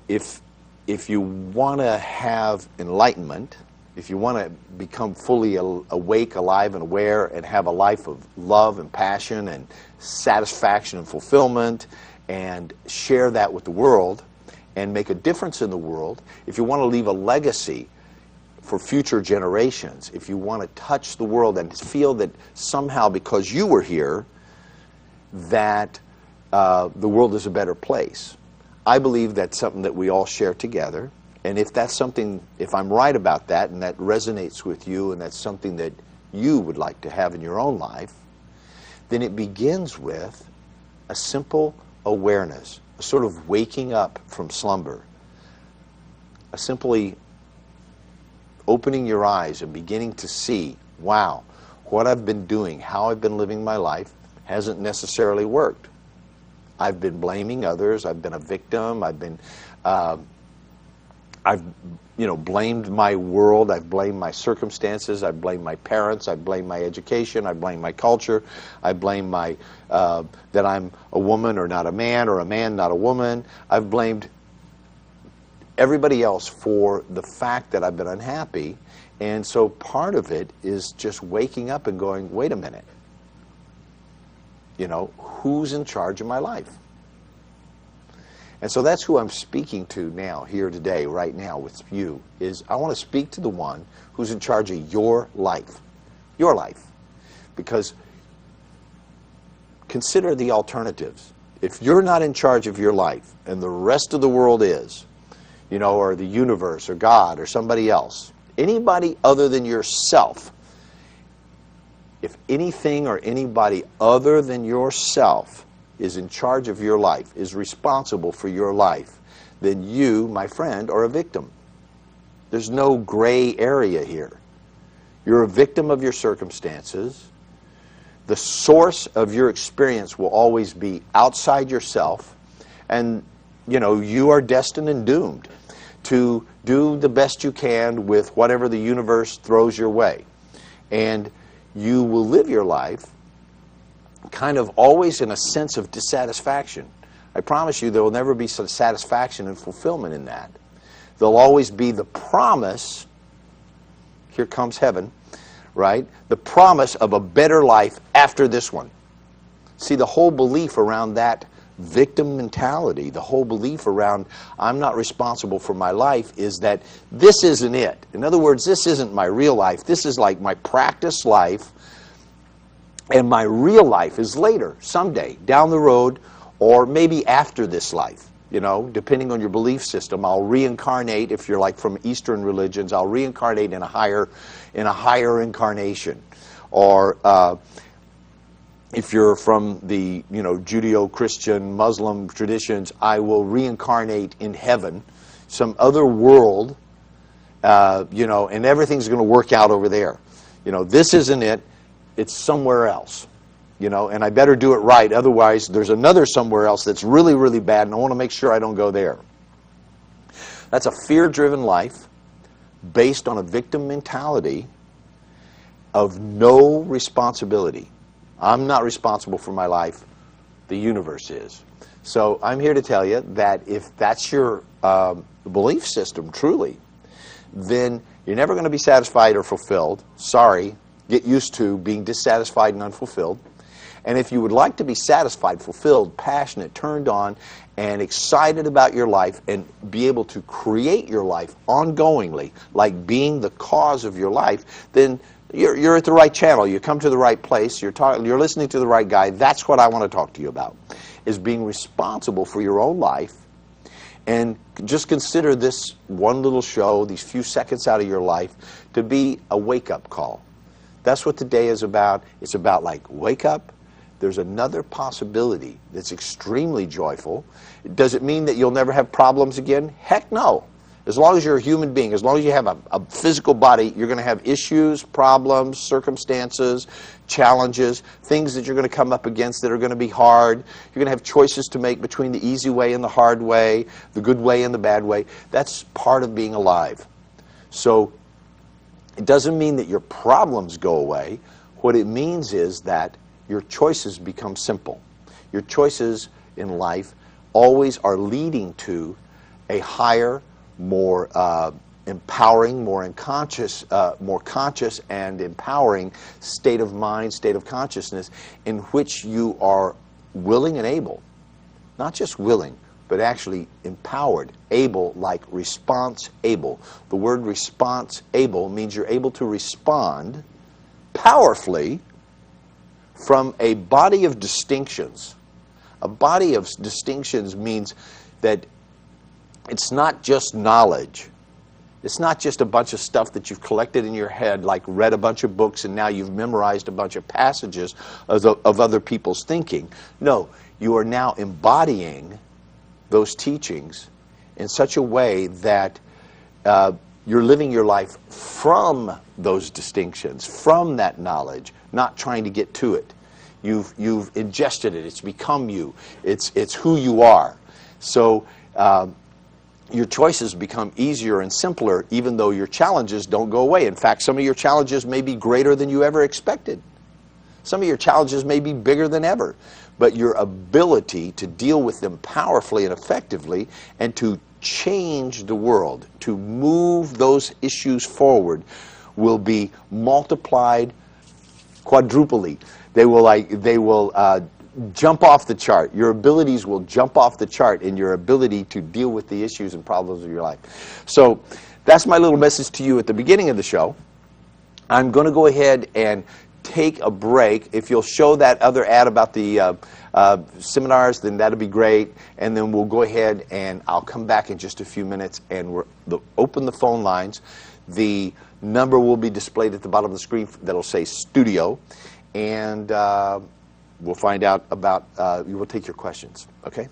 if you want to have enlightenment, if you want to become fully awake, alive, and aware, and have a life of love and passion and satisfaction and fulfillment, and share that with the world, and make a difference in the world, if you want to leave a legacy for future generations, if you want to touch the world and feel that somehow because you were here, that the world is a better place, I believe that's something that we all share together. And if that's something, if I'm right about that, and that resonates with you, and that's something that you would like to have in your own life, then it begins with a simple awareness, a sort of waking up from slumber, a simply opening your eyes and beginning to see, wow, what I've been doing, how I've been living my life hasn't necessarily worked. I've been blaming others. I've been a victim. I've blamed my world. I've blamed my circumstances. I've blamed my parents. I've blamed my education. I blame my culture. I blame my that I'm a woman or not a man, or a man not a woman. I've blamed everybody else for the fact that I've been unhappy. And so part of it is just waking up and going, wait a minute. Who's in charge of my life? And so that's who I'm speaking to now, here today, right now with you, is I want to speak to the one who's in charge of your life. Your life. Because consider the alternatives. If you're not in charge of your life, and the rest of the world is, or the universe, or God, or somebody else, anybody other than yourself, if anything or anybody other than yourself is in charge of your life, is responsible for your life, then you, my friend, are a victim. There's no gray area here. You're a victim of your circumstances. The source of your experience will always be outside yourself, and you are destined and doomed to do the best you can with whatever the universe throws your way. And you will live your life kind of always in a sense of dissatisfaction. I promise you there will never be some satisfaction and fulfillment in that. There'll always be the promise, here comes heaven, right? The promise of a better life after this one. See, the whole belief around that victim mentality, the whole belief around I'm not responsible for my life, is that this isn't it. In other words, this isn't my real life. This is like my practice life, and my real life is later, someday, down the road, or maybe after this life. Depending on your belief system, I'll reincarnate. If you're like from Eastern religions, I'll reincarnate in a higher incarnation. Or if you're from the Judeo-Christian Muslim traditions, I will reincarnate in heaven, some other world, and everything's going to work out over there. This isn't it. It's somewhere else. And I better do it right. Otherwise, there's another somewhere else that's really, really bad, and I want to make sure I don't go there. That's a fear-driven life based on a victim mentality of no responsibility. I'm not responsible for my life. The universe is. So I'm here to tell you that if that's your belief system, truly, then you're never going to be satisfied or fulfilled. Sorry. Get used to being dissatisfied and unfulfilled. And if you would like to be satisfied, fulfilled, passionate, turned on, and excited about your life, and be able to create your life ongoingly, like being the cause of your life, then you're at the right channel. You come to the right place. You're listening to the right guy. That's what I want to talk to you about, is being responsible for your own life. And just consider this one little show, these few seconds out of your life, to be a wake-up call. That's what today is about. It's about wake up. There's another possibility that's extremely joyful. Does it mean that you'll never have problems again? Heck no. As long as you're a human being, as long as you have a physical body, you're going to have issues, problems, circumstances, challenges, things that you're going to come up against that are going to be hard. You're going to have choices to make between the easy way and the hard way, the good way and the bad way. That's part of being alive. So it doesn't mean that your problems go away. What it means is that your choices become simple. Your choices in life always are leading to a higher, more empowering, more conscious and empowering state of mind, state of consciousness, in which you are willing and able, not just willing, but actually empowered, able, like response able. The word response able means you're able to respond powerfully from a body of distinctions. A body of distinctions means that it's not just knowledge. It's not just a bunch of stuff that you've collected in your head, like read a bunch of books and now you've memorized a bunch of passages of other people's thinking. No, you are now embodying those teachings in such a way that you're living your life from those distinctions, from that knowledge, not trying to get to it. You've ingested it. It's become you. It's who you are. So your choices become easier and simpler, even though your challenges don't go away. In fact, some of your challenges may be greater than you ever expected. Some of your challenges may be bigger than ever. But your ability to deal with them powerfully and effectively and to change the world, to move those issues forward, will be multiplied quadruply. They will jump off the chart. Your abilities will jump off the chart in your ability to deal with the issues and problems of your life. So that's my little message to you at the beginning of the show. I'm going to go ahead and take a break. If you'll show that other ad about the seminars, then that'll be great. And then we'll go ahead and I'll come back in just a few minutes and open the phone lines. The number will be displayed at the bottom of the screen that'll say studio. And we'll find out about, we'll take your questions. Okay?